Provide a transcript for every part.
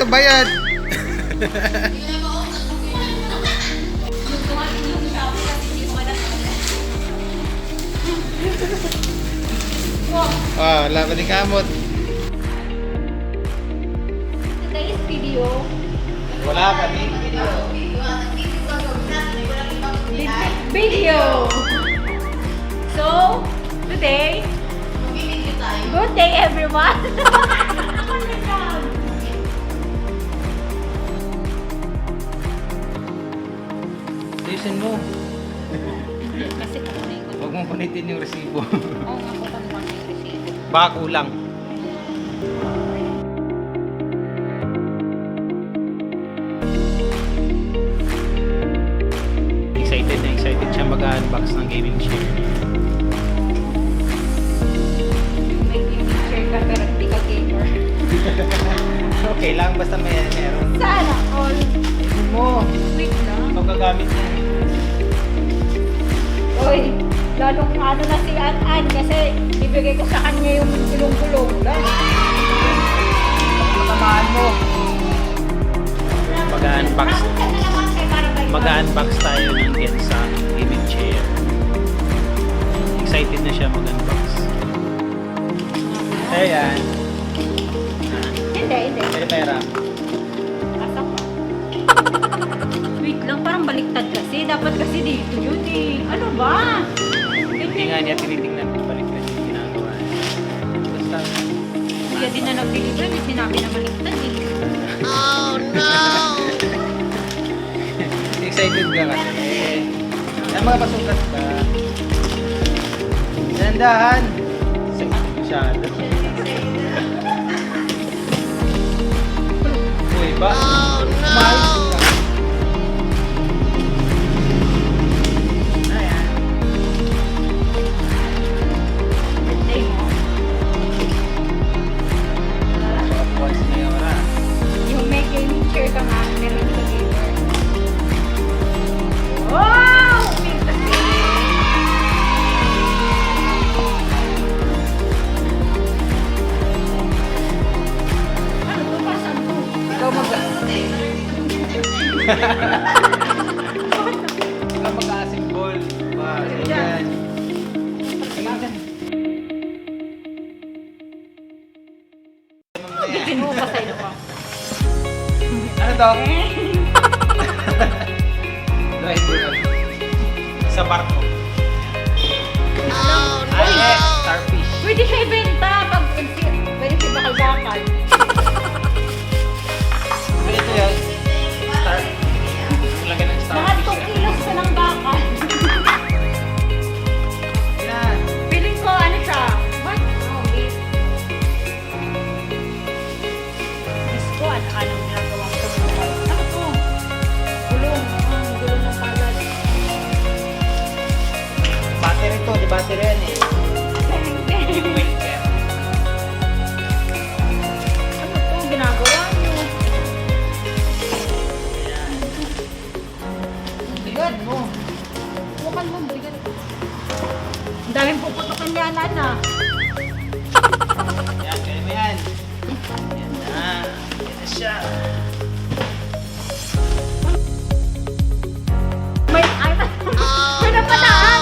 ito bayad. Ah, wala pa din kamot. Today's video. Wala pa din Video. So, today, good day everyone. Ayusin mo. Kasi kukunin ko. Huwag mong punitin yung resibo. Oo nga, kukunin ko yung resibo. Baka kulang. Excited siya mag-unbox ng gaming chair. May gaming chair ka pero hindi ka gamer. Okay lang, basta meron. Sana all. Mo, Wait lang. ito gagamit mo. Oy, lalong ano na si An kasi ibigay ko sa kanya yung gulong-gulong. Matamaan mo. Mag-unbox. Mag-unbox tayo ng Getsa gaming chair. Excited na siya mag-unbox. Kaya yan. Hindi. Kaya pera. Asak pa. Wait lang, parang baliktad kasi. Dapat kasi dito yun eh. Ano ba? Hindi nga niya tinitingnan kung balik na yung ginagawa niya. Basta. Kaya din na nag-deliver, may sinabi na baliktad eh. Oh no! Excited ka kasi. Ay, mga pasukat ka. Nandahan. Excited masyado. Uy, ba? Oh no! Umayos ka. Ayan. Birthday mo. So, once na yung oras. Yung may gaming chair ka nga, meron ka gamer. Wow! Big kasi! Ano to? Pasan to? Ikaw Ikaw mag-asimbol. Wow, ganyan. Bigyan mo pa sa'yo pa. Ano to? Drive mo lang. Sa barko. Oh Ay, no! starfish. Pwede siya ibenta pag pwede siya bakal-bakal. Ito yan. Star. Lagyan ng Mga starfish 2 yan. kilos ka ng bakal. Yan. Feeling ko ano siya? What? Oh, wait. Diyos ko, anong ginagawa ko sa mga ano to? Gulong. Gulong ng palad. Battery to. Di battery yan eh. Yung waker. Ano to? Ginagawa mo? Ayan. Bigan mo. Bukan mo, bigan. Ang daming puputukan yan, Ana. Yan, kaya mo yan. Yan na. Yan na siya. May may napadaan.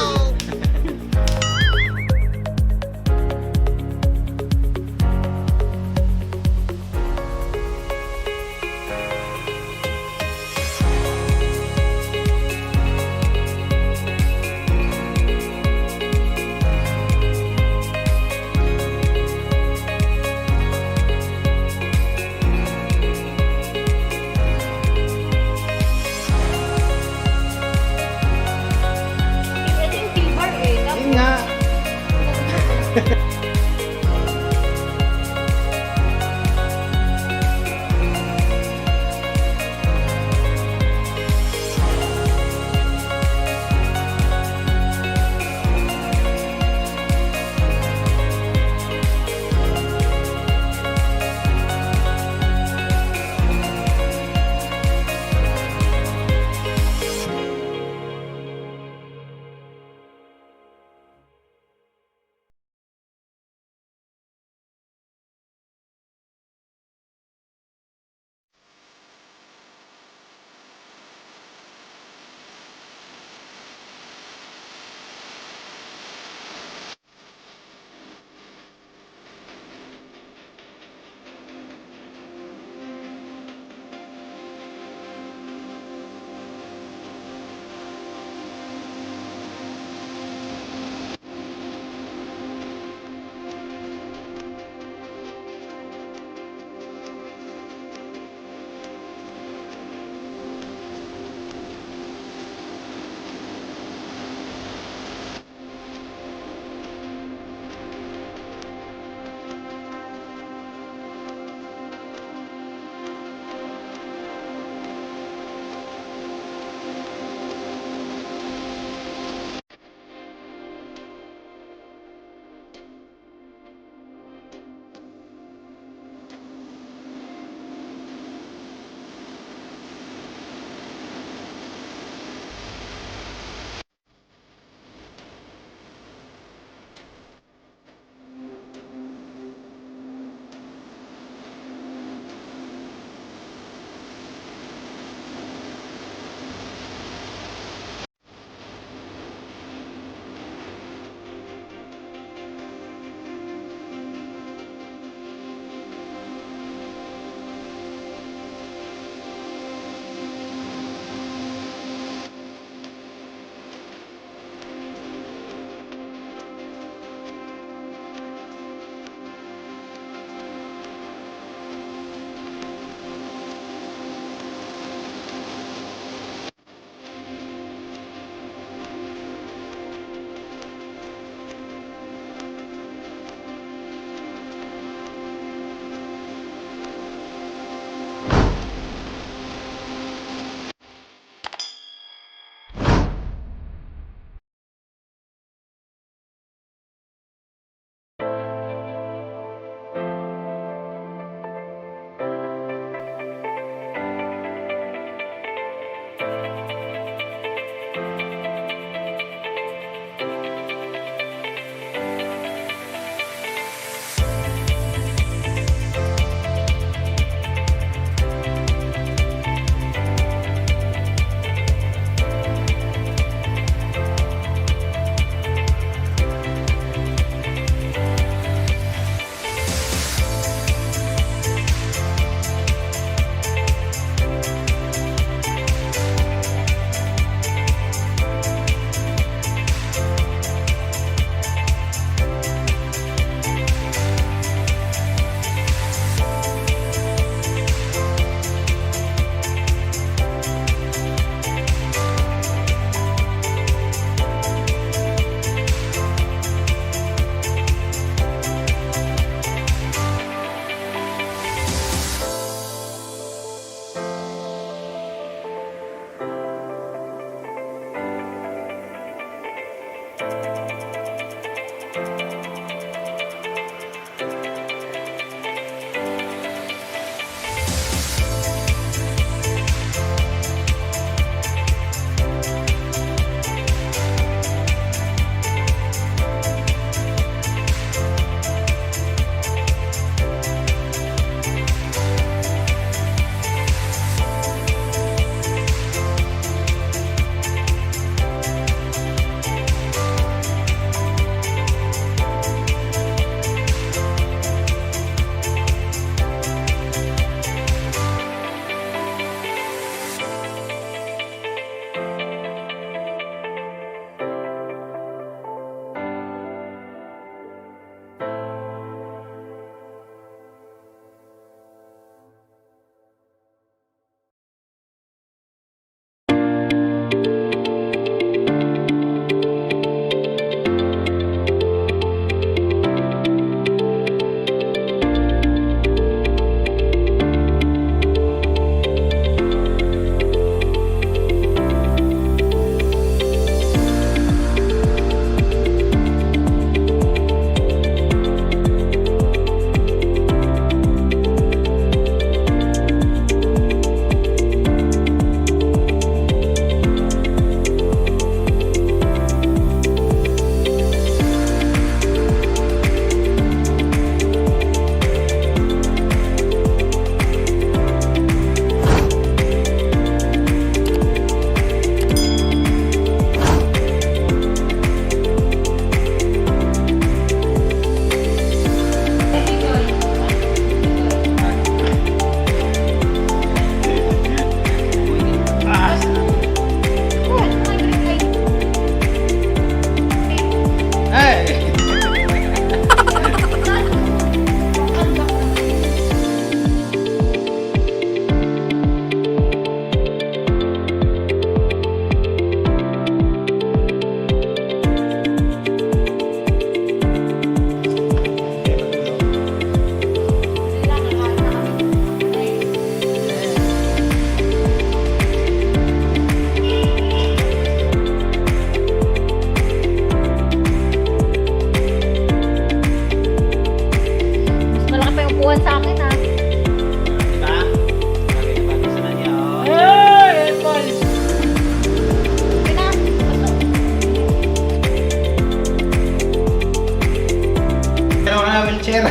share.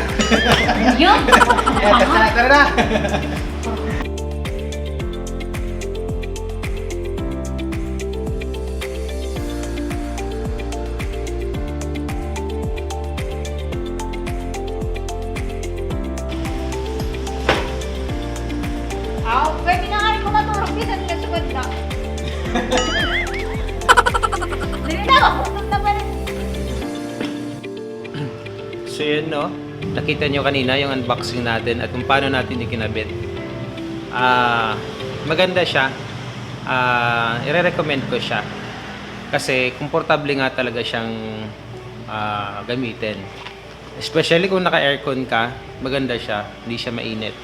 Yun! Tara na. Pwede na nga rin ko maturog bisan ka sugod na. Dili na ako, na pa rin. So yun, no? Nakita nyo kanina yung unboxing natin at kung paano natin ikinabit. Maganda siya. I-recommend ko siya. Kasi komportable nga talaga siyang gamitin. Especially kung naka-aircon ka, maganda siya. Hindi siya mainit.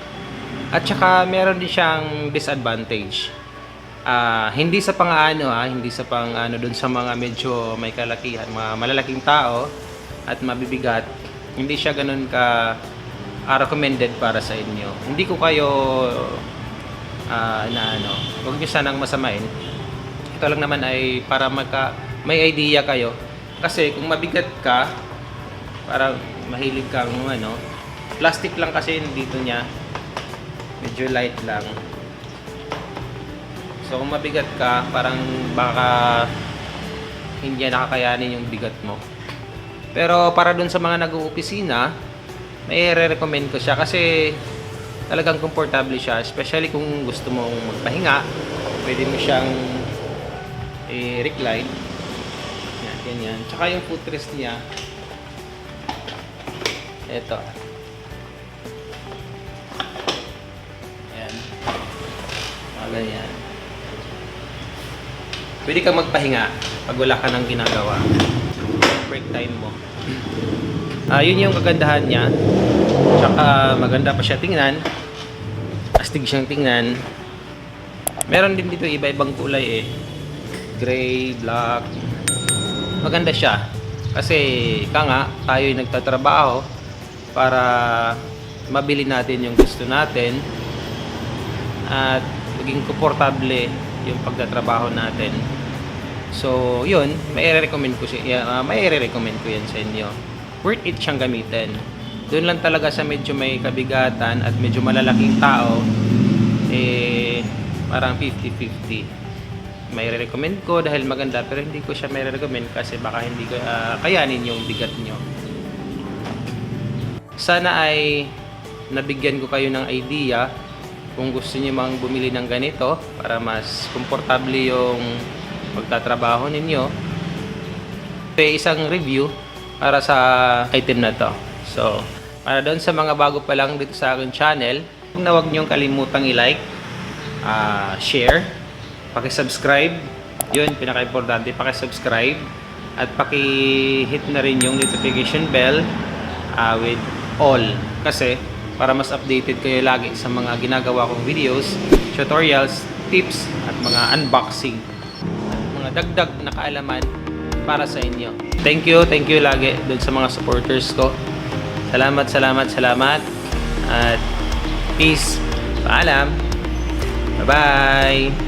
At saka meron din siyang disadvantage. Hindi sa pang-ano, hindi sa pang-ano doon sa mga medyo may kalakihan, mga malalaking tao at mabibigat. Hindi siya ganun ka recommended para sa inyo. Hindi ko kayo huwag niyo sanang masamain. Ito lang naman ay para may idea kayo. Kasi kung mabigat ka, parang mahilig kang plastic lang kasi dito niya. Medyo light lang. So kung mabigat ka, parang baka hindi nakakayanin yung bigat mo. Pero para dun sa mga nag-uopisina, may re-recommend ko siya kasi talagang komportable siya. Especially kung gusto mong magpahinga, pwede mo siyang recline. Yan, ganyan. Tsaka yung footrest niya, eto. Ayan. Ganyan. Pwede kang magpahinga pag wala ka nang ginagawa. Break time mo. Yun yung kagandahan niya. Tsaka maganda pa siya tingnan. Astig siyang tingnan. Meron din dito iba-ibang kulay gray, black. Maganda siya. Kasi tayo yung nagtatrabaho para mabili natin yung gusto natin at maging komportable yung pagtatrabaho natin. So, yun, mai-recommend ko yan sa inyo. Worth it siyang gamitin. Doon lang talaga sa medyo may kabigatan at medyo malalaking tao, parang 50-50. Mai-recommend ko dahil maganda, pero hindi ko siya mai-recommend kasi baka hindi ko kayanin yung bigat nyo. Sana ay nabigyan ko kayo ng idea kung gusto niyo mang bumili ng ganito para mas komportable yung pagtatrabaho ninyo. Isang review para sa item na to. So, para doon sa mga bago pa lang dito sa aking channel, huwag niyong kalimutang i-like, share, paki-subscribe. Yun, pinaka-importante, paki-subscribe at paki-hit na rin yung notification bell with all. Kasi para mas updated kayo lagi sa mga ginagawa kong videos, tutorials, tips at mga unboxing at mga dagdag na kaalaman para sa inyo. Thank you lagi doon sa mga supporters ko. Salamat at peace. Paalam. Bye-bye.